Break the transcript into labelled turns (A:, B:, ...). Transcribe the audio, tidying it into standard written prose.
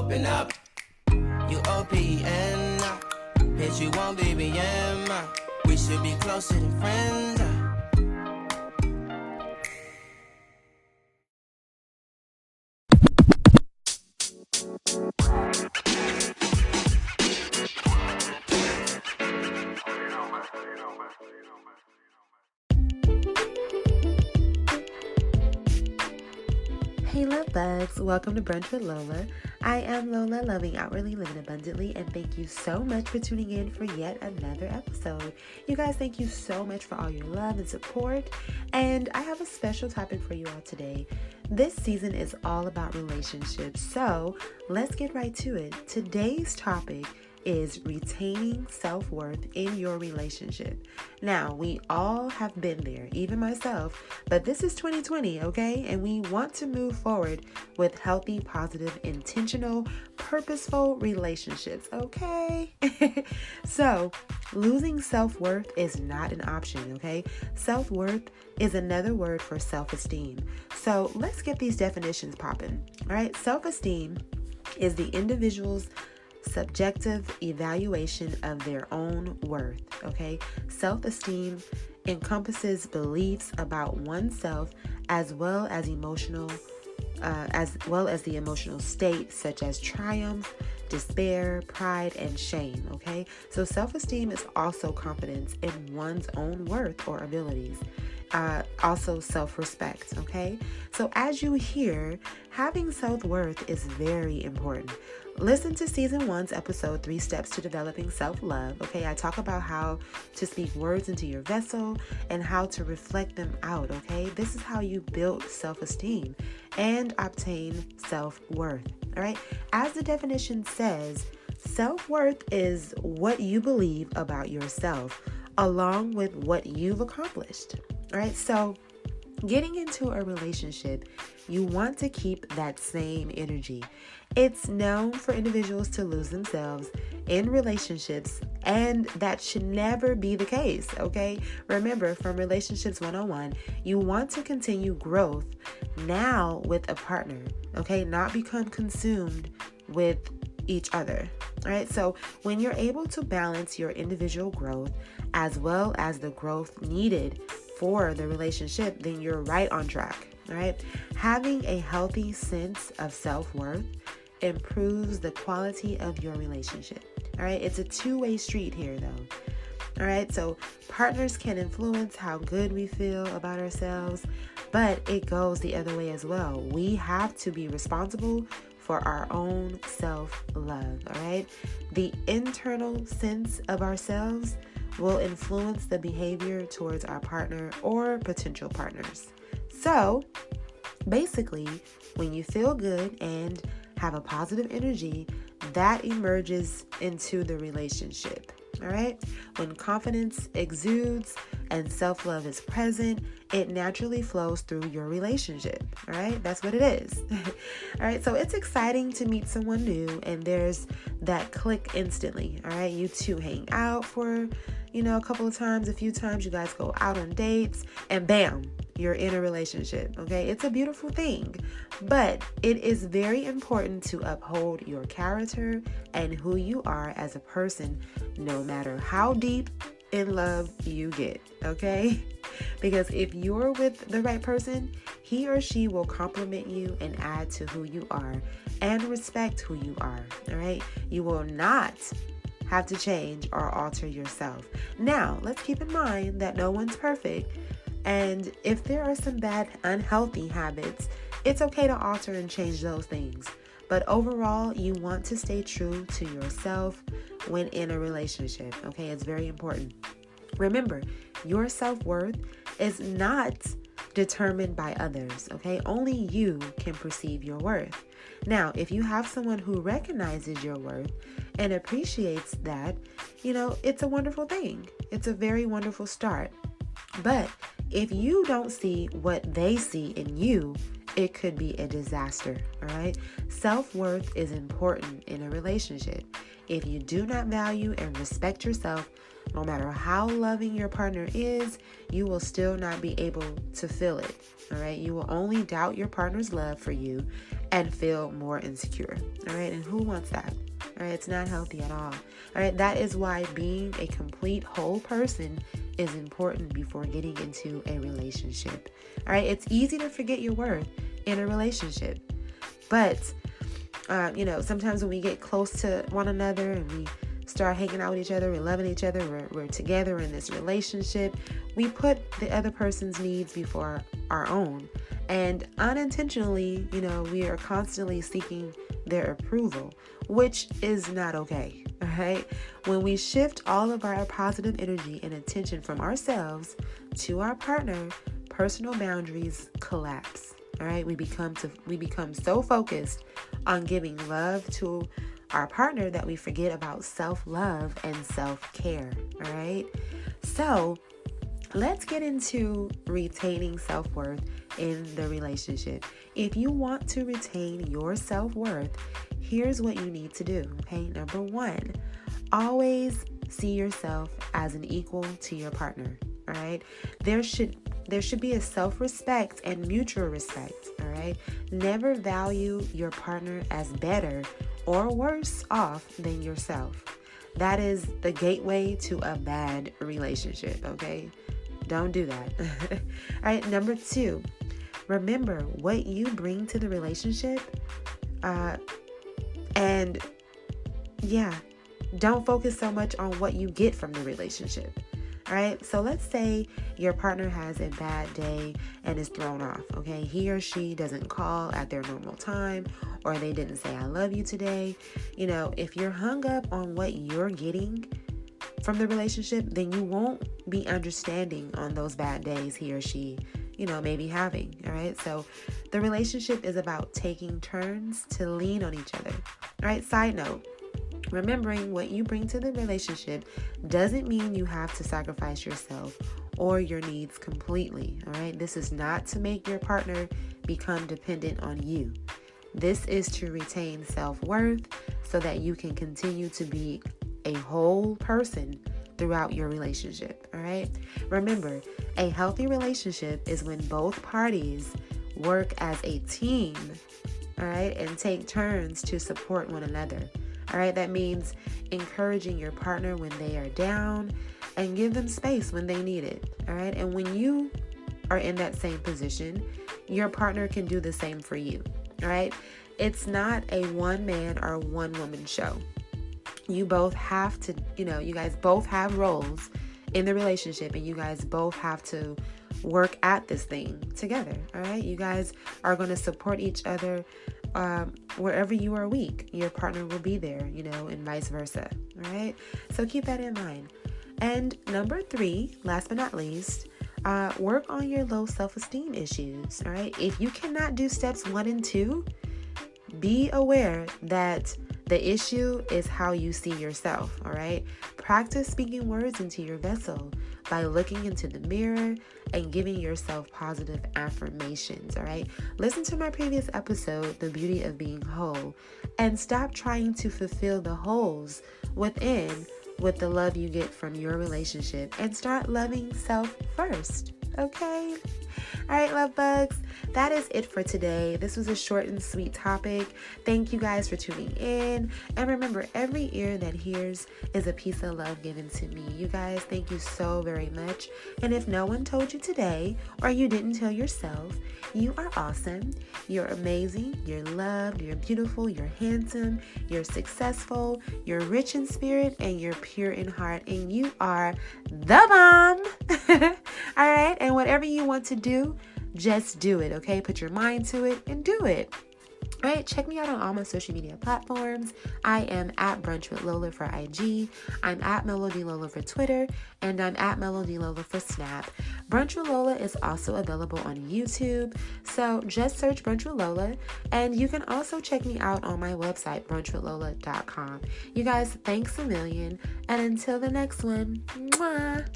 A: open up. You OPN, bitch, you won't BBM. We should be closer than friends.
B: Hey love bugs, welcome to Brunch with Lola. I am Lola, loving outwardly, living abundantly, and thank you so much for tuning in for yet another episode. You guys, thank you so much for all your love and support, and I have a special topic for you all today. This season is all about relationships, so let's get right to it. Today's topic is retaining self-worth in your relationship. Now, we all have been there, even myself, but this is 2020, okay? And we want to move forward with healthy, positive, intentional, purposeful relationships, okay? So, losing self-worth is not an option, okay? Self-worth is another word for self-esteem. So, let's get these definitions popping, all right? Self-esteem is the individual's subjective evaluation of their own worth, okay? Self-esteem encompasses beliefs about oneself as well as the emotional state such as triumph, despair, pride, and shame, okay? So self-esteem is also confidence in one's own worth or abilities. Also self-respect, okay? So as you hear, having self-worth is very important. Listen to season 1's episode 3 Steps to Developing Self-Love, okay? I talk about how to speak words into your vessel and how to reflect them out, okay? This is how you build self-esteem and obtain self-worth, all right? As the definition says, self-worth is what you believe about yourself along with what you've accomplished, all right? So getting into a relationship, you want to keep that same energy. It's known for individuals to lose themselves in relationships, and that should never be the case, okay? Remember, from Relationships 101, you want to continue growth now with a partner, okay? Not become consumed with each other, all right? So when you're able to balance your individual growth as well as the growth needed for the relationship, then you're right on track, all right? Having a healthy sense of self-worth improves the quality of your relationship, all right? It's a two-way street here, though, all right? So partners can influence how good we feel about ourselves, but it goes the other way as well. We have to be responsible for our own self-love, all right? The internal sense of ourselves will influence the behavior towards our partner or potential partners. So basically, when you feel good and have a positive energy, that emerges into the relationship, all right? When confidence exudes and self-love is present, it naturally flows through your relationship, all right? That's what it is. All right, so it's exciting to meet someone new, and there's that click instantly, all right? You two hang out for, a couple of times, a few times, you guys go out on dates, and bam, you're in a relationship, okay? It's a beautiful thing, but it is very important to uphold your character and who you are as a person, no matter how deep in love you get, okay? Because if you're with the right person, he or she will compliment you and add to who you are and respect who you are, all right? You will not have to change or alter yourself. Now, let's keep in mind that no one's perfect, and if there are some bad, unhealthy habits, it's okay to alter and change those things. But overall, you want to stay true to yourself when in a relationship, okay? It's very important. Remember, your self-worth is not determined by others, okay? Only you can perceive your worth. Now, if you have someone who recognizes your worth and appreciates that, it's a wonderful thing. It's a very wonderful start. But if you don't see what they see in you, it could be a disaster, all right? Self-worth is important in a relationship. If you do not value and respect yourself, no matter how loving your partner is, you will still not be able to feel it. All right. You will only doubt your partner's love for you and feel more insecure. All right. And who wants that? All right. It's not healthy at all. All right. That is why being a complete whole person is important before getting into a relationship. All right. It's easy to forget your worth in a relationship. But, sometimes when we get close to one another and we start hanging out with each other, we're loving each other, we're together in this relationship, we put the other person's needs before our own. And unintentionally, we are constantly seeking their approval, which is not okay. All right. When we shift all of our positive energy and attention from ourselves to our partner, personal boundaries collapse. All right. We become so focused on giving love to our partner that we forget about self-love and self-care. All right. So let's get into retaining self-worth in the relationship. If you want to retain your self-worth, here's what you need to do. Okay. Number 1, always see yourself as an equal to your partner. All right. There should be a self-respect and mutual respect. All right. Never value your partner as better or worse off than yourself. That is the gateway to a bad relationship. Okay. Don't do that. All right. Number 2, remember what you bring to the relationship. Don't focus so much on what you get from the relationship. All right. So let's say your partner has a bad day and is thrown off. Okay. He or she doesn't call at their normal time, or they didn't say, I love you today. If you're hung up on what you're getting from the relationship, then you won't be understanding on those bad days he or she, may be having. All right. So the relationship is about taking turns to lean on each other. All right. Side note. Remembering what you bring to the relationship doesn't mean you have to sacrifice yourself or your needs completely. All right. This is not to make your partner become dependent on you. This is to retain self-worth so that you can continue to be a whole person throughout your relationship. All right. Remember, a healthy relationship is when both parties work as a team. All right. And take turns to support one another. All right. That means encouraging your partner when they are down and give them space when they need it. All right. And when you are in that same position, your partner can do the same for you. All right. It's not a one man or one woman show. You both have to, you guys both have roles in the relationship, and you guys both have to work at this thing together. All right. You guys are going to support each other. Wherever you are weak, your partner will be there, and vice versa. All right. So keep that in mind. And number 3, last but not least, work on your low self-esteem issues. All right. If you cannot do steps 1 and 2, be aware that the issue is how you see yourself. All right. Practice speaking words into your vessel by looking into the mirror and giving yourself positive affirmations. All right. Listen to my previous episode, The Beauty of Being Whole, and stop trying to fulfill the holes within with the love you get from your relationship, and start loving self first. Okay. All right, love bugs. That is it for today. This was a short and sweet topic. Thank you guys for tuning in. And remember, every ear that hears is a piece of love given to me. You guys, thank you so very much. And if no one told you today, or you didn't tell yourself, you are awesome. You're amazing. You're loved. You're beautiful. You're handsome. You're successful. You're rich in spirit, and you're pure in heart. And you are the bomb. All right. And whatever you want to do, just do it. Okay. Put your mind to it and do it. All right. Check me out on all my social media platforms. I am at Brunch with Lola for IG. I'm at Melody Lola for Twitter. And I'm at Melody Lola for Snap. Brunch with Lola is also available on YouTube. So just search Brunch with Lola. And you can also check me out on my website, brunchwithlola.com. You guys, thanks a million. And until the next one, mwah.